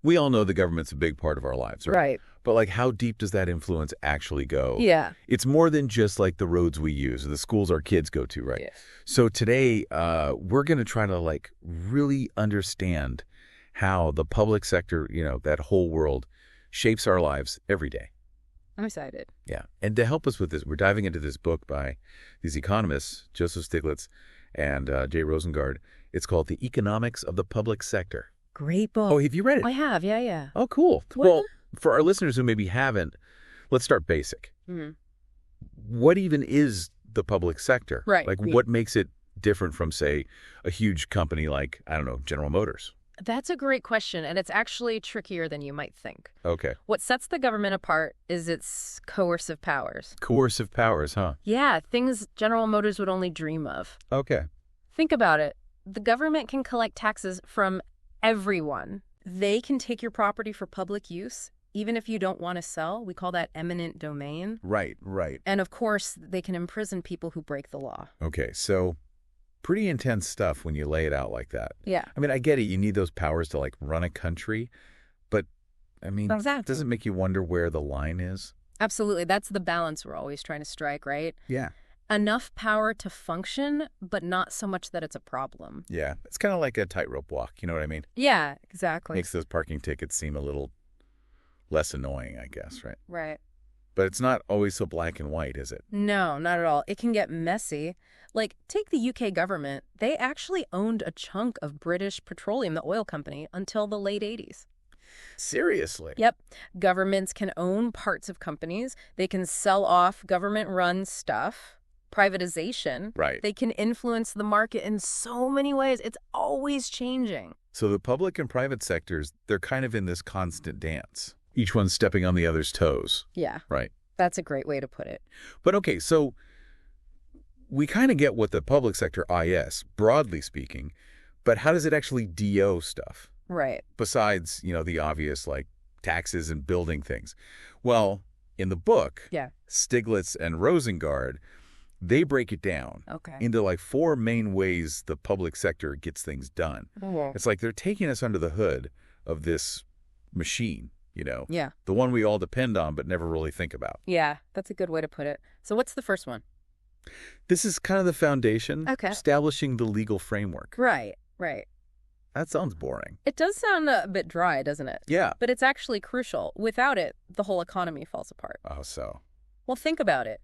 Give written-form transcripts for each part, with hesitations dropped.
We all know the government's a big part of our lives, right? Right. But like, how deep does that influence actually go? Yeah. It's more than just like the roads we use or the schools our kids go to, right? Yeah. So today, we're going to try to like really understand how the public sector, that whole world shapes our lives every day. I'm excited. Yeah. And to help us with this, we're diving into this book by these economists, Joseph Stiglitz and Jay Rosengard. It's called The Economics of the Public Sector. Great book. Oh, have you read it? I have, yeah. Oh, cool. What? Well, for our listeners who maybe haven't, let's start basic. Mm-hmm. What even is the public sector? Right. Like, what makes it different from, say, a huge company like, I don't know, General Motors? That's a great question, and it's actually trickier than you might think. Okay. What sets the government apart is its coercive powers. Coercive powers, huh? Yeah, things General Motors would only dream of. Okay. Think about it. The government can collect taxes from everyone. They can take your property for public use, even if you don't want to sell. We call that eminent domain. Right. And of course, they can imprison people who break the law. Okay, so pretty intense stuff when you lay it out like that. Yeah. I mean, I get it. You need those powers to, like, run a country. But, I mean, Exactly. does it make you wonder where the line is? Absolutely. That's the balance we're always trying to strike, right? Yeah. Enough power to function, but not so much that it's a problem. Yeah. It's kind of like a tightrope walk. You know what I mean? Yeah, exactly. Makes those parking tickets seem a little less annoying, I guess, right? Right. But it's not always so black and white, is it? No, not at all. It can get messy. Like, take the UK government. They actually owned a chunk of British Petroleum, the oil company, until the late 80s. Seriously? Yep. Governments can own parts of companies. They can sell off government-run stuff. Privatization. Right. They can influence the market in so many ways. It's always changing. So the public and private sectors, they're kind of in this constant dance. Each one's stepping on the other's toes. Yeah. Right. That's a great way to put it. But okay, so we kind of get what the public sector is, broadly speaking, but how does it actually DO stuff? Right. Besides, the obvious, like, taxes and building things. Well, in the book, Yeah. Stiglitz and Rosengard, they break it down Okay. into like 4 main ways the public sector gets things done. Oh. It's like they're taking us under the hood of this machine, Yeah. the one we all depend on but never really think about. Yeah. That's a good way to put it. So what's the first one? This is kind of the foundation, Okay. establishing the legal framework. Right. That sounds boring. It does sound a bit dry, doesn't it? Yeah. But it's actually crucial. Without it, the whole economy falls apart. Oh, so. Well, think about it.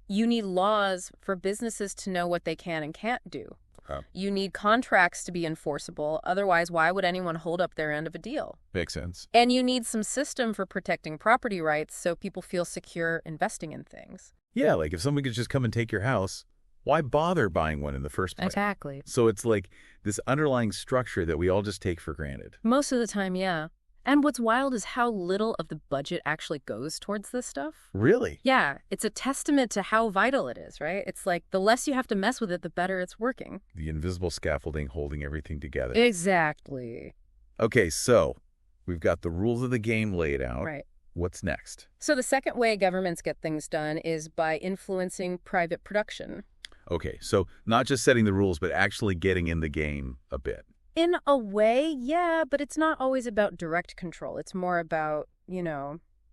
You need laws for businesses to know what they can and can't do. Oh. You need contracts to be enforceable. Otherwise, why would anyone hold up their end of a deal? Makes sense. And you need some system for protecting property rights so people feel secure investing in things. Yeah, like if someone could just come and take your house, why bother buying one in the first place? Exactly. So it's like this underlying structure that we all just take for granted. Most of the time, yeah. And what's wild is how little of the budget actually goes towards this stuff. Really? Yeah, it's a testament to how vital it is, right? It's like the less you have to mess with it, the better it's working. The invisible scaffolding holding everything together. Exactly. Okay, so we've got the rules of the game laid out. Right. What's next? So the second way governments get things done is by influencing private production. Okay, so not just setting the rules, but actually getting in the game a bit. In a way, yeah, but it's not always about direct control. It's more about,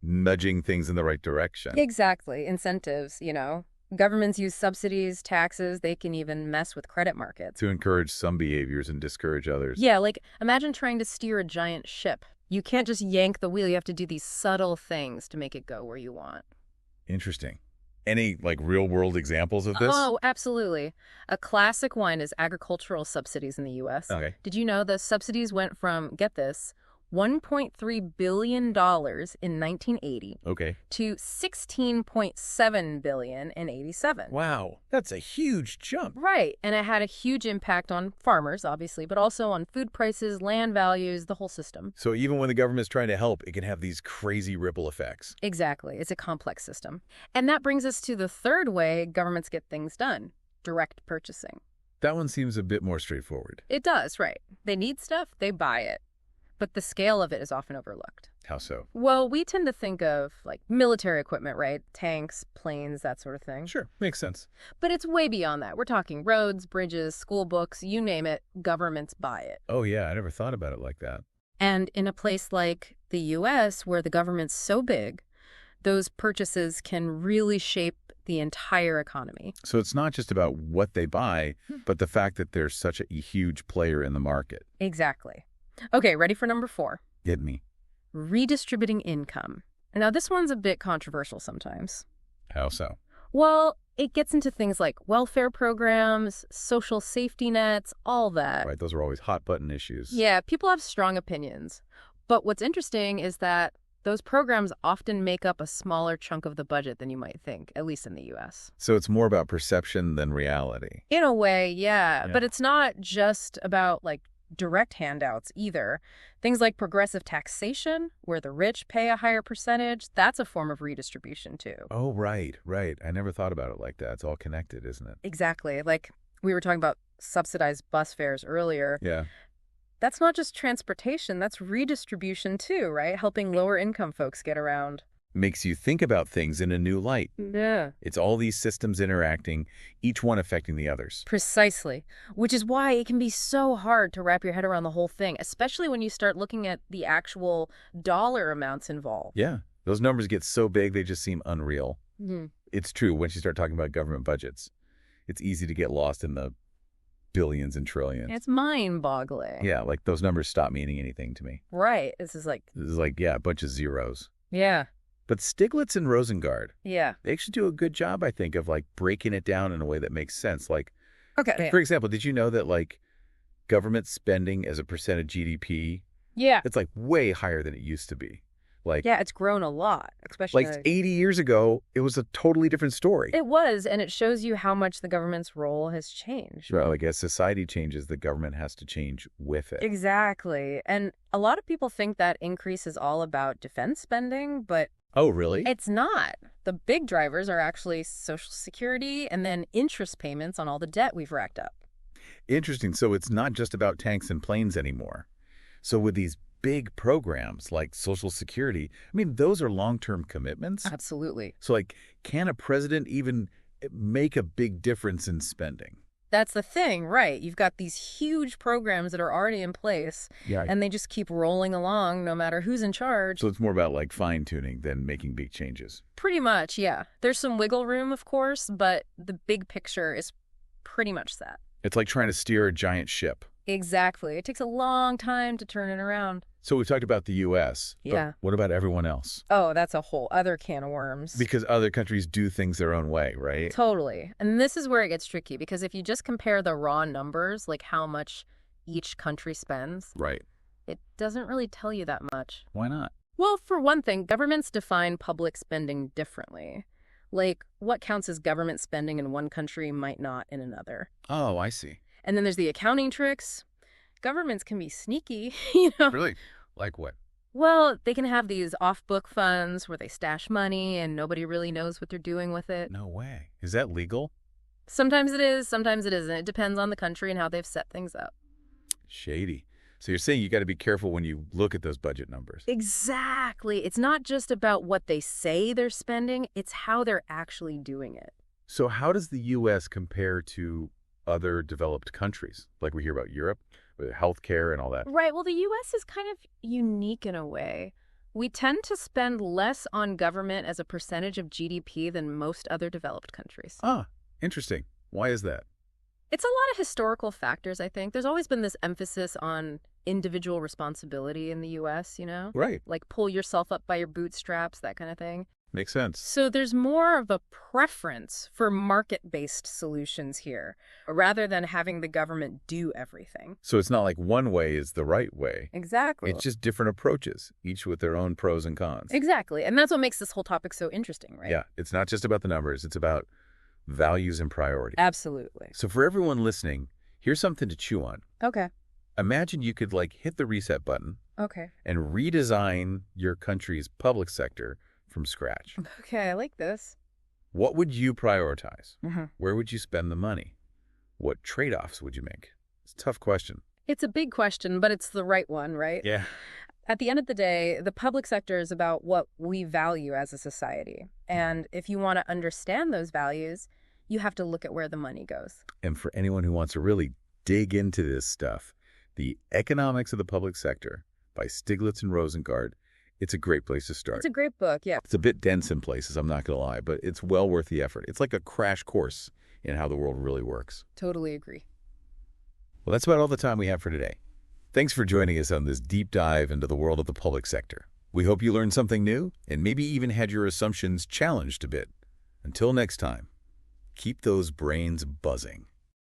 Nudging things in the right direction. Exactly. Incentives, Governments use subsidies, taxes. They can even mess with credit markets. To encourage some behaviors and discourage others. Yeah, like imagine trying to steer a giant ship. You can't just yank the wheel. You have to do these subtle things to make it go where you want. Interesting. Any, like, real-world examples of this? Oh, absolutely. A classic one is agricultural subsidies in the U.S. Okay. Did you know the subsidies went from, get this, $1.3 billion in 1980 Okay. to $16.7 billion in 87. Wow, that's a huge jump. Right, and it had a huge impact on farmers, obviously, but also on food prices, land values, the whole system. So even when the government's trying to help, it can have these crazy ripple effects. Exactly. It's a complex system. And that brings us to the third way governments get things done, direct purchasing. That one seems a bit more straightforward. It does, right. They need stuff, they buy it. But the scale of it is often overlooked. How so? Well, we tend to think of, like, military equipment, right? Tanks, planes, that sort of thing. Sure, makes sense. But it's way beyond that. We're talking roads, bridges, school books, you name it, governments buy it. Oh yeah, I never thought about it like that. And in a place like the U.S., where the government's so big, those purchases can really shape the entire economy. So it's not just about what they buy, but the fact that they're such a huge player in the market. Exactly. Okay, ready for number 4? Get me. Redistributing income. Now, this one's a bit controversial sometimes. How so? Well, it gets into things like welfare programs, social safety nets, all that. Right, those are always hot-button issues. Yeah, people have strong opinions. But what's interesting is that those programs often make up a smaller chunk of the budget than you might think, at least in the U.S. So it's more about perception than reality. In a way, yeah. Yeah. But it's not just about, like, direct handouts either. Things like progressive taxation, where the rich pay a higher percentage, that's a form of redistribution too. Oh, right. I never thought about it like that. It's all connected, isn't it? Exactly. Like we were talking about subsidized bus fares earlier. Yeah. That's not just transportation, that's redistribution too, right? Helping lower income folks get around. Makes you think about things in a new light. Yeah. It's all these systems interacting, each one affecting the others. Precisely. Which is why it can be so hard to wrap your head around the whole thing, especially when you start looking at the actual dollar amounts involved. Yeah. Those numbers get so big, they just seem unreal. Mm-hmm. It's true. Once you start talking about government budgets, it's easy to get lost in the billions and trillions. It's mind-boggling. Yeah, like those numbers stop meaning anything to me. Right. This is like, Yeah, a bunch of zeros. yeah. But Stiglitz and Rosengard, Yeah. they actually do a good job, I think, of like breaking it down in a way that makes sense. Like, Okay. for example, did you know that like government spending as a percent of GDP, Yeah. it's like way higher than it used to be. Like, Yeah, it's grown a lot, especially. like 80 years ago, it was a totally different story. It was, and it shows you how much the government's role has changed. Well, like as society changes, the government has to change with it. Exactly. And a lot of people think that increase is all about defense spending, but Oh, really? it's not. The big drivers are actually Social Security and then interest payments on all the debt we've racked up. Interesting. So it's not just about tanks and planes anymore. So with these big programs like Social Security, I mean, those are long-term commitments. Absolutely. So like, can a president even make a big difference in spending? That's the thing, right? You've got these huge programs that are already in place, Yeah. and they just keep rolling along no matter who's in charge. So it's more about like fine-tuning than making big changes. Pretty much, yeah. There's some wiggle room, of course, but the big picture is pretty much set. It's like trying to steer a giant ship. Exactly. It takes a long time to turn it around. So we've talked about the U.S. but Yeah. what about everyone else? Oh, that's a whole other can of worms. Because other countries do things their own way, right? Totally. And this is where it gets tricky, because if you just compare the raw numbers, like how much each country spends, Right. it doesn't really tell you that much. Why not? Well, for one thing, governments define public spending differently. Like, what counts as government spending in one country might not in another. Oh, I see. And then there's the accounting tricks. Governments can be sneaky, you know? Really? Like what? Well, they can have these off-book funds where they stash money and nobody really knows what they're doing with it. No way. Is that legal? Sometimes it is, sometimes it isn't. It depends on the country and how they've set things up. Shady. So you're saying you got to be careful when you look at those budget numbers. Exactly. It's not just about what they say they're spending, it's how they're actually doing it. So how does the U.S. compare to other developed countries? Like we hear about Europe, with healthcare and all that. Right. Well, the U.S. is kind of unique in a way. We tend to spend less on government as a percentage of GDP than most other developed countries. Ah, interesting. Why is that? It's a lot of historical factors, I think. There's always been this emphasis on individual responsibility in the U.S., you know? Right. Like pull yourself up by your bootstraps, that kind of thing. Makes sense. So there's more of a preference for market-based solutions here, rather than having the government do everything. So it's not like one way is the right way. Exactly. It's just different approaches, each with their own pros and cons. Exactly. And that's what makes this whole topic so interesting, right? Yeah. It's not just about the numbers. It's about values and priorities. Absolutely. So for everyone listening, here's something to chew on. Okay. Imagine you could like hit the reset button Okay. and redesign your country's public sector from scratch. Okay, I like this. What would you prioritize? Mm-hmm. Where would you spend the money? What trade-offs would you make? It's a tough question. It's a big question, but it's the right one, right? Yeah. At the end of the day, the public sector is about what we value as a society. And if you want to understand those values, you have to look at where the money goes. And for anyone who wants to really dig into this stuff, the economics of the public sector, by Stiglitz and Rosengard. It's a great place to start. It's a great book, yeah. It's a bit dense in places, I'm not going to lie, but it's well worth the effort. It's like a crash course in how the world really works. Totally agree. Well, that's about all the time we have for today. Thanks for joining us on this deep dive into the world of the public sector. We hope you learned something new and maybe even had your assumptions challenged a bit. Until next time, keep those brains buzzing.